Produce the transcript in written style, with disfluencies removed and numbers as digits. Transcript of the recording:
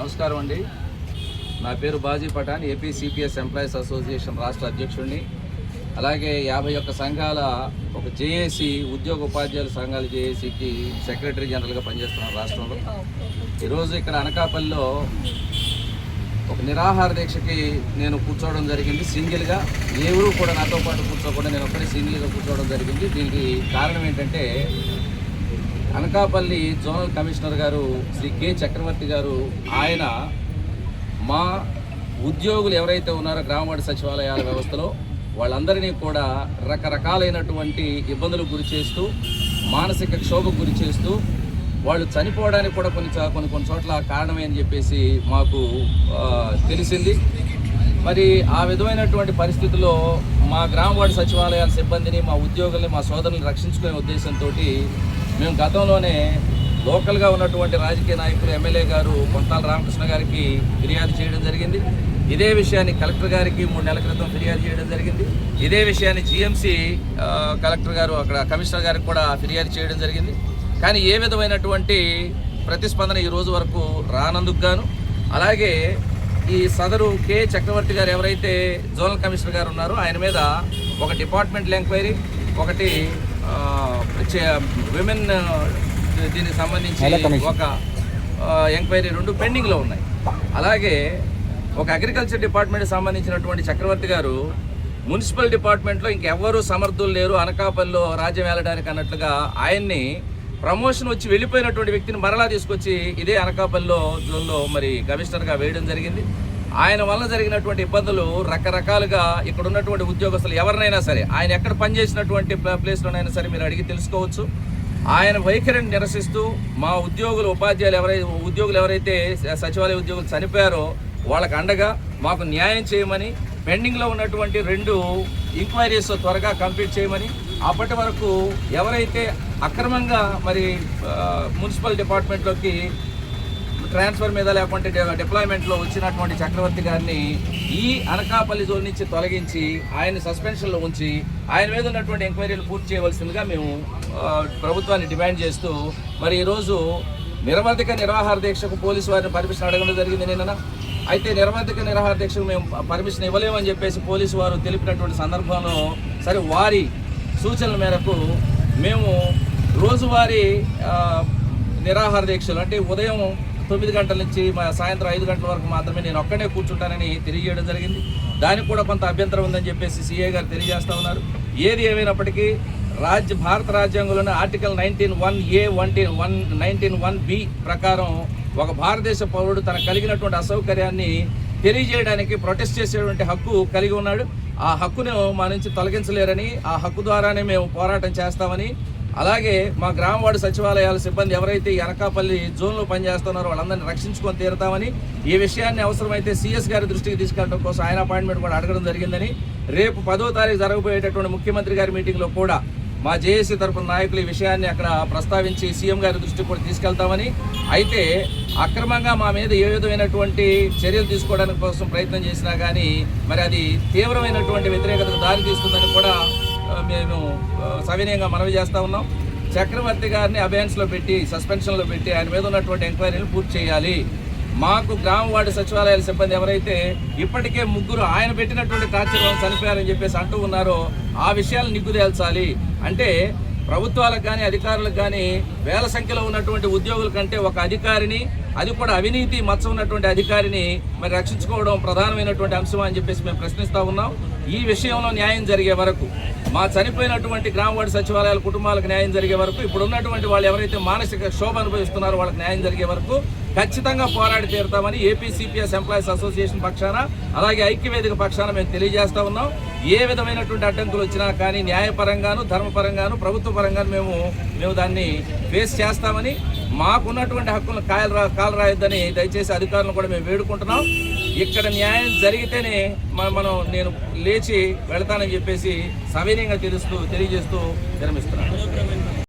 నమస్కారం అండి. నా పేరు Baji Pathan, AP CPS employees association రాష్ట్ర అధ్యక్షుడిని. అలాగే 51 సంఘాల ఒక జేఏసీ ఉద్యోగ ఉపాధ్యాయుల సంఘాల జేఏసీకి సెక్రటరీ జనరల్గా పనిచేస్తున్నాను రాష్ట్రంలో. ఈరోజు ఇక్కడ అనకాపల్లిలో ఒక నిరాహార దీక్షకి నేను కూర్చోవడం జరిగింది. సింగిల్గా ఎవరు కూడా నాతో పాటు కూర్చోకుండా నేను ఒక్కడే సింగిల్గా కూర్చోవడం జరిగింది. దీనికి కారణం ఏంటంటే అనకాపల్లి జోనల్ కమిషనర్ గారు శ్రీ కె చక్రవర్తి గారు ఆయన మా ఉద్యోగులు ఎవరైతే ఉన్నారో గ్రామవార్డు సచివాలయాల వ్యవస్థలో వాళ్ళందరినీ కూడా రకరకాలైనటువంటి ఇబ్బందులకు గురి చేస్తూ, మానసిక క్షోభకు గురి చేస్తూ, వాళ్ళు చనిపోవడానికి కూడా కొన్ని చోట్ల కారణమే అని చెప్పేసి మాకు తెలిసింది. మరి ఆ విధమైనటువంటి పరిస్థితుల్లో మా గ్రామవార్డు సచివాలయాల సిబ్బందిని, మా ఉద్యోగుల్ని, మా సోదరులను రక్షించుకునే ఉద్దేశంతో మేము గతంలోనే లోకల్గా ఉన్నటువంటి రాజకీయ నాయకులు ఎమ్మెల్యే గారు కొంతాల రామకృష్ణ గారికి ఫిర్యాదు చేయడం జరిగింది. ఇదే విషయాన్ని కలెక్టర్ గారికి 3 నెలల క్రితం ఫిర్యాదు చేయడం జరిగింది. ఇదే విషయాన్ని జిఎంసీ కలెక్టర్ గారు అక్కడ కమిషనర్ గారికి కూడా ఫిర్యాదు చేయడం జరిగింది. కానీ ఏ విధమైనటువంటి ప్రతిస్పందన ఈ రోజు వరకు రానందుకు గాను, అలాగే ఈ సదరు కె చక్రవర్తి గారు ఎవరైతే జోనల్ కమిషనర్ గారు ఉన్నారో ఆయన మీద ఒక డిపార్ట్మెంటల్ ఎంక్వైరీ, ఒకటి విమెన్ దీనికి సంబంధించి ఒక ఎంక్వైరీ 2 పెండింగ్లో ఉన్నాయి. అలాగే ఒక అగ్రికల్చర్ డిపార్ట్మెంట్కి సంబంధించినటువంటి చక్రవర్తి గారు మున్సిపల్ డిపార్ట్మెంట్లో ఇంకెవ్వరూ సమర్థులు లేరు అనకాపల్లిలో రాజ్యం వెళ్ళడానికి అన్నట్లుగా ఆయన్ని ప్రమోషన్ వచ్చి వెళ్ళిపోయినటువంటి వ్యక్తిని మరలా తీసుకొచ్చి ఇదే అనకాపల్లిలో జోన్లో మరి కమిషనర్గా వేయడం జరిగింది. ఆయన వల్ల జరిగినటువంటి ఇబ్బందులు రకరకాలుగా ఇక్కడ ఉన్నటువంటి ఉద్యోగస్తులు ఎవరినైనా సరే, ఆయన ఎక్కడ పనిచేసినటువంటి ప్లేస్లోనైనా సరే మీరు అడిగి తెలుసుకోవచ్చు. ఆయన వైఖరిని నిరసిస్తూ మా ఉద్యోగులు ఎవరైతే సచివాలయ ఉద్యోగులు చనిపోయారో వాళ్ళకు అండగా మాకు న్యాయం చేయమని, పెండింగ్లో ఉన్నటువంటి 2 ఎంక్వైరీస్ త్వరగా కంప్లీట్ చేయమని, అప్పటి వరకు ఎవరైతే అక్రమంగా మరి మున్సిపల్ డిపార్ట్మెంట్లోకి ట్రాన్స్ఫర్ మీద లేకుంటే డిప్లాయ్మెంట్లో వచ్చినటువంటి చక్రవర్తి గారిని ఈ అనకాపల్లి జోన్ నుంచి తొలగించి ఆయన్ని సస్పెన్షన్లో ఉంచి ఆయన మీద ఉన్నటువంటి ఎంక్వైరీలు పూర్తి చేయవలసిందిగా మేము ప్రభుత్వాన్ని డిమాండ్ చేస్తూ మరి ఈరోజు నిరవధిక నిరాహార దీక్షకు పోలీసు వారిని పర్మిషన్ అడగడం జరిగింది నిన్న. అయితే నిరవధిక నిరాహార దీక్షకు మేము పర్మిషన్ ఇవ్వలేమని చెప్పేసి పోలీసు వారు తెలిపినటువంటి సందర్భంలో సరే వారి సూచనల మేరకు మేము రోజువారీ నిరాహార దీక్షలు అంటే ఉదయం 9 గంటల నుంచి సాయంత్రం 5 గంటల వరకు మాత్రమే నేను ఒక్కడే కూర్చుంటానని తెలియజేయడం జరిగింది. దానికి కూడా కొంత అభ్యంతరం ఉందని చెప్పేసి సిఐ గారు తెలియజేస్తూ ఉన్నారు. ఏది ఏమైనప్పటికీ భారత రాజ్యాంగంలోని ఆర్టికల్ 19(1)A 19(1)B ప్రకారం ఒక భారతదేశ పౌరుడు తనకు కలిగినటువంటి అసౌకర్యాన్ని తెలియజేయడానికి, ప్రొటెస్ట్ చేసేటువంటి హక్కు కలిగి ఉన్నాడు. ఆ హక్కును మా నుంచి తొలగించలేరని, ఆ హక్కు ద్వారానే మేము పోరాటం చేస్తామని, అలాగే మా గ్రామవార్డు సచివాలయాల సిబ్బంది ఎవరైతే ఈ అనకాపల్లి జోన్లో పనిచేస్తున్నారో వాళ్ళందరినీ రక్షించుకొని తీరుతామని, ఈ విషయాన్ని అవసరమైతే సిఎస్ గారి దృష్టికి తీసుకెళ్ళడం కోసం ఆయన అపాయింట్మెంట్ కూడా అడగడం జరిగిందని, రేపు 10వ తారీఖు జరగబోయేటటువంటి ముఖ్యమంత్రి గారి మీటింగ్లో కూడా మా జేఏసీ తరపున నాయకులు ఈ విషయాన్ని అక్కడ ప్రస్తావించి సీఎం గారి దృష్టికి కూడా తీసుకెళ్తామని, అయితే అక్రమంగా మా మీద ఏ విధమైనటువంటి చర్యలు తీసుకోవడానికి కోసం ప్రయత్నం చేసినా కానీ మరి అది తీవ్రమైనటువంటి వ్యతిరేకతకు దారి తీస్తుందని కూడా మేము సవినయంగా మనవి చేస్తూ ఉన్నాం. చక్రవర్తి గారిని అబయాన్స్లో పెట్టి, సస్పెన్షన్లో పెట్టి ఆయన మీద ఉన్నటువంటి ఎంక్వైరీని పూర్తి చేయాలి. మాకు గ్రామవార్డు సచివాలయాల సిబ్బంది ఎవరైతే ఇప్పటికే 3 ఆయన పెట్టినటువంటి టార్చర్ వల్ల చనిపోయారని చెప్పేసి అంటూ ఉన్నారో ఆ విషయాలు నిగ్గుదేల్చాలి. అంటే ప్రభుత్వాలకు కానీ అధికారులకు కానీ వేల సంఖ్యలో ఉన్నటువంటి ఉద్యోగుల కంటే ఒక అధికారిని, అది కూడా అవినీతి మచ్చ ఉన్నటువంటి అధికారిని మరి రక్షించుకోవడం ప్రధానమైనటువంటి అంశం అని చెప్పేసి మేము ప్రశ్నిస్తూ ఉన్నాం. ఈ విషయంలో న్యాయం జరిగే వరకు, మా చనిపోయినటువంటి గ్రామవార్డు సచివాలయాల కుటుంబాలకు న్యాయం జరిగే వరకు, ఇప్పుడు ఉన్నటువంటి వాళ్ళు ఎవరైతే మానసిక క్షోభ అనుభవిస్తున్నారో వాళ్ళకి న్యాయం జరిగే వరకు ఖచ్చితంగా పోరాడి తీరుతామని ఏపీ సిపిఎస్ ఎంప్లాయీస్ అసోసియేషన్ పక్షాన, అలాగే ఐక్యవేదిక పక్షాన మేము తెలియజేస్తూ ఉన్నాం. ఏ విధమైనటువంటి అడ్డంకులు వచ్చినా కానీ న్యాయపరంగాను, ధర్మపరంగాను, ప్రభుత్వ పరంగాను మేము దాన్ని ఫేస్ చేస్తామని, మాకున్నటువంటి హక్కులను కాలు రాయొద్దని దయచేసి అధికారులను కూడా మేము వేడుకుంటున్నాం. ఇక్కడ న్యాయం జరిగితేనే నేను లేచి వెళతానని చెప్పేసి సవినయంగా తెలియజేస్తూ విరమిస్తున్నాను.